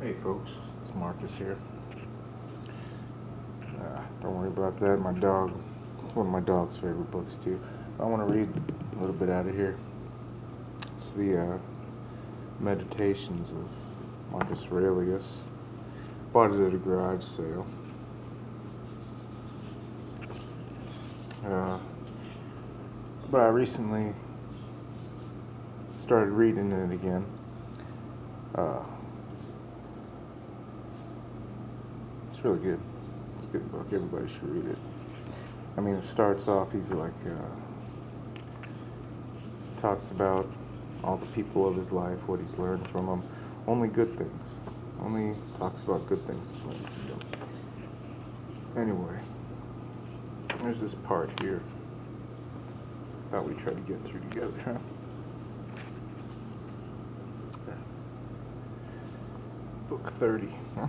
Hey folks, it's Marcus here. Don't worry about that. My dog, one of my dog's favorite books too. I want to read a little bit out of here. It's the Meditations of Marcus Aurelius. Bought it at a garage sale. But I recently started reading it again. It's really good. It's a good book. Everybody should read it. I mean, it starts off, he's like, talks about all the people of his life, what he's learned from them. Only good things. Only talks about good things he's learned from them. Anyway, there's this part here. Thought we'd try to get through together, huh? There. Book 30, huh?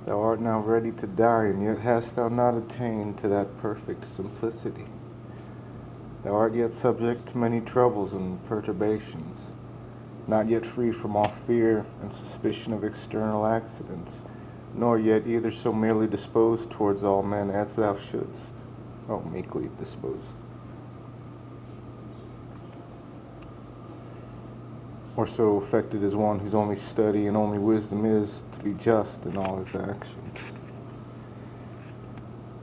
Thou art now ready to die, and yet hast thou not attained to that perfect simplicity. Thou art yet subject to many troubles and perturbations, not yet free from all fear and suspicion of external accidents, nor yet either so merely disposed towards all men as thou shouldst, meekly disposed, or so affected as one whose only study and only wisdom is to be just in all his actions.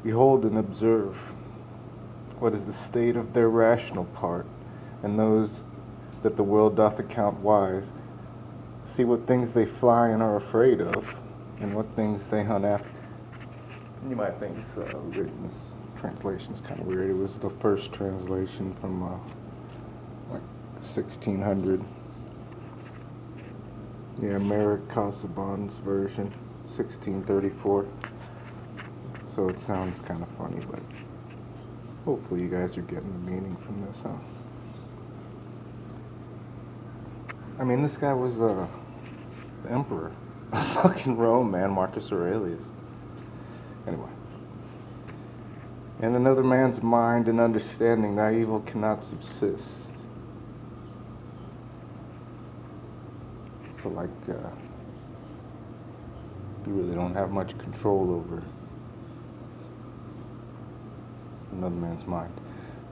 Behold and observe what is the state of their rational part, and those that the world doth account wise. See what things they fly and are afraid of, and what things they hunt after. You might think this translation's kind of weird. It was the first translation from like 1600. Yeah, Merrick Casaubon's version, 1634. So it sounds kind of funny, but hopefully you guys are getting the meaning from this, huh? I mean, this guy was the emperor of fucking Rome, man, Marcus Aurelius. Anyway. In another man's mind and understanding, thy evil cannot subsist. So, like, you really don't have much control over another man's mind,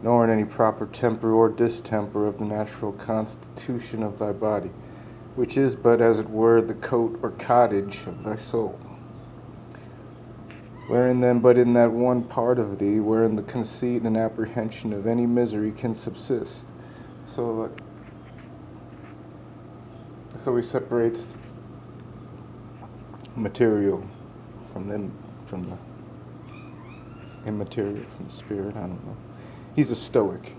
nor in any proper temper or distemper of the natural constitution of thy body, which is but, as it were, the coat or cottage of thy soul. Wherein then but in that one part of thee, wherein the conceit and apprehension of any misery can subsist. So he separates material from the immaterial, from the spirit. I don't know. He's a Stoic.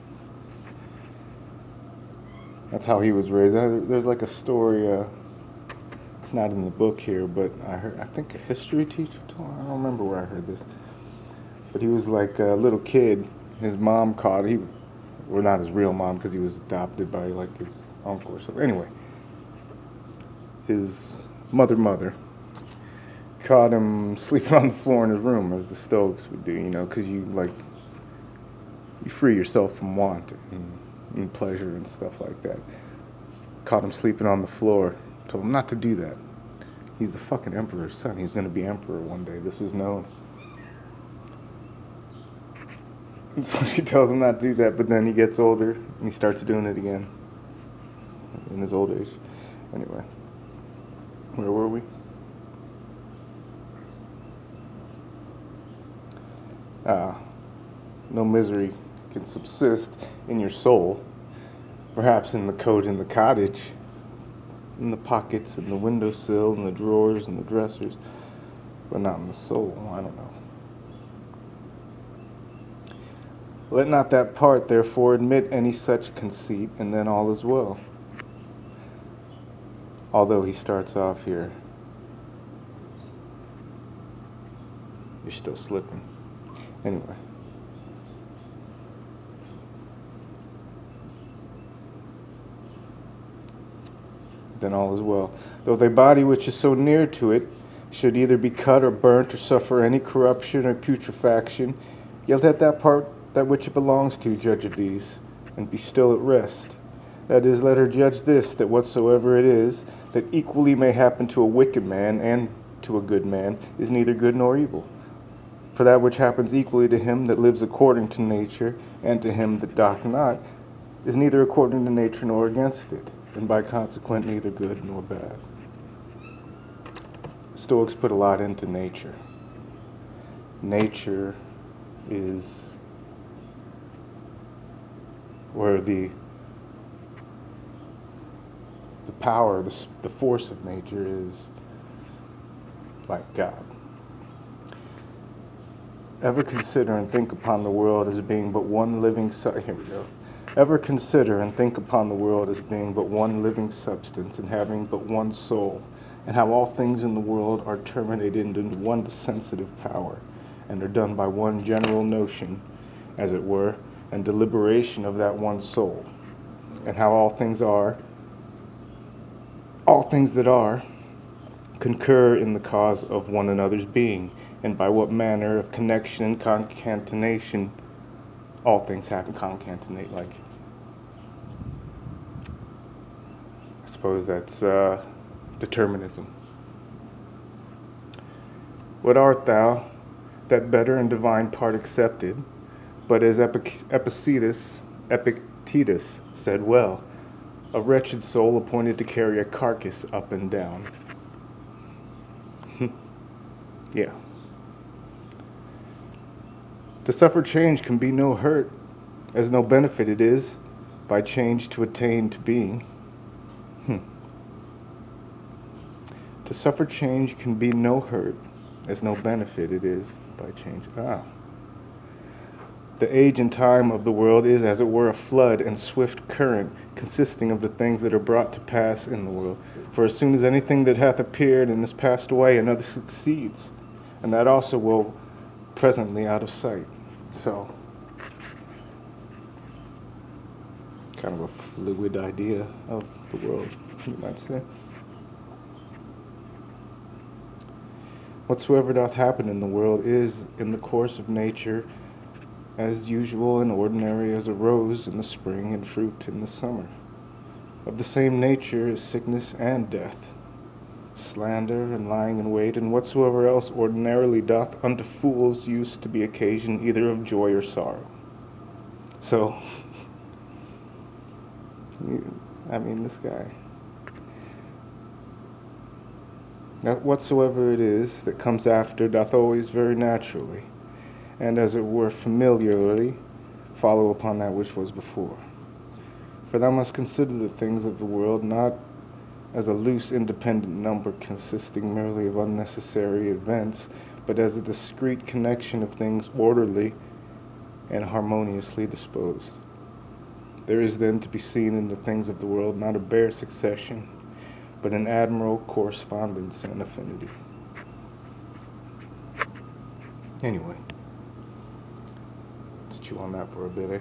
That's how he was raised. There's like a story. It's not in the book here, but I think a history teacher told. I don't remember where I heard this. But he was like a little kid. His mom caught him. Well, not his real mom, because he was adopted by like his uncle or something. Anyway, his mother caught him sleeping on the floor in his room, as the Stoics would do, because you free yourself from want and pleasure and stuff like that. Caught him sleeping on the floor, told him not to do that. He's the fucking emperor's son. He's going to be emperor one day. This was known. And so she tells him not to do that, but then he gets older and he starts doing it again in his old age. Anyway, where were we? No misery can subsist in your soul, perhaps in the coat in the cottage, in the pockets and the windowsill and the drawers and the dressers, but not in the soul. I don't know. Let not that part, therefore, admit any such conceit, and then all is well. Although he starts off here, you're still slipping. Anyway. Then all is well. Though thy body which is so near to it should either be cut or burnt or suffer any corruption or putrefaction, yet let that part, that which it belongs to, judge of these, and be still at rest. That is, let her judge this, that whatsoever it is, that equally may happen to a wicked man and to a good man is neither good nor evil. For that which happens equally to him that lives according to nature and to him that doth not is neither according to nature nor against it, and by consequent neither good nor bad. Stoics put a lot into nature. Nature is where the power, the force of nature is like God. Ever consider and think upon the world as being but one living Ever consider and think upon the world as being but one living substance and having but one soul, and how all things in the world are terminated into one sensitive power, and are done by one general notion, as it were, and deliberation of that one soul, and how all things that are, concur in the cause of one another's being, and by what manner of connection and concatenation all things happen. Concatenate, like, I suppose that's determinism. What art thou, that better and divine part accepted, but as Epictetus said well, a wretched soul appointed to carry a carcass up and down. Yeah. To suffer change can be no hurt, as no benefit it is by change to attain to being. To suffer change can be no hurt, as no benefit it is by change. The age and time of the world is, as it were, a flood and swift current, consisting of the things that are brought to pass in the world. For as soon as anything that hath appeared and is passed away, another succeeds, and that also will presently out of sight. So, kind of a fluid idea of the world, you might say. Whatsoever doth happen in the world is, in the course of nature, as usual and ordinary as a rose in the spring and fruit in the summer. Of the same nature is sickness and death, slander and lying in wait, and whatsoever else ordinarily doth unto fools use to be occasion either of joy or sorrow. So, this guy. Now, whatsoever it is that comes after doth always very naturally, and as it were familiarly, follow upon that which was before. For thou must consider the things of the world not as a loose independent number consisting merely of unnecessary events, but as a discrete connection of things orderly and harmoniously disposed. There is then to be seen in the things of the world not a bare succession, but an admirable correspondence and affinity. Anyway, let's chew on that for a bit, eh?